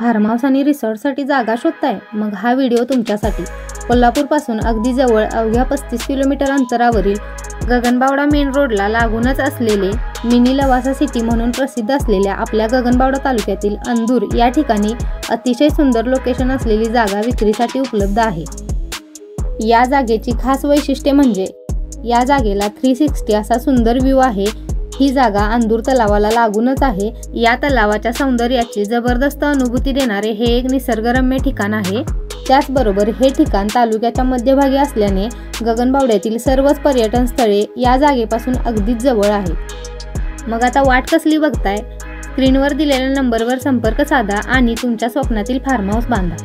Form house आणि रिसॉर्टसाठी जागा शोधताय? मग हा व्हिडिओ तुमच्यासाठी. कोल्हापूरपासून अगदी जवळ अवघ्या 35 किलोमीटर अंतरावरील गगनबावडा मेन रोडला लागूनच असलेले मिनी लवासा सिटी म्हणून प्रसिद्ध असलेल्या आपल्या गगनबावडा तालुक्यातील अंदूर या ठिकाणी अतिशय सुंदर लोकेशन असलेली जागा विक्रीसाठी उपलब्ध आहे. या जागेची खास वैशिष्ट्ये म्हणजे या जागेला 360 असा सुंदर व्ह्यू आहे. ही जागा अंदूर तलावाला लागूनच आहे. या तलावाच्या सौंदर्याची जबरदस्त अनुभूती देणारे हे एक निसर्गरम्य ठिकाण आहे. त्याचबरोबर हे ठिकाण तालुक्याच्या मध्यभागी असल्याने गगनबावड्यातील सर्वच पर्यटन स्थळे या जागेपासून अगदीच जवळ आहेत. मग आता वाट कसली बघताय? स्क्रीनवर दिलेल्या नंबरवर संपर्क साधा आणि तुमच्या स्वप्नातील फार्म हाऊस बांधा.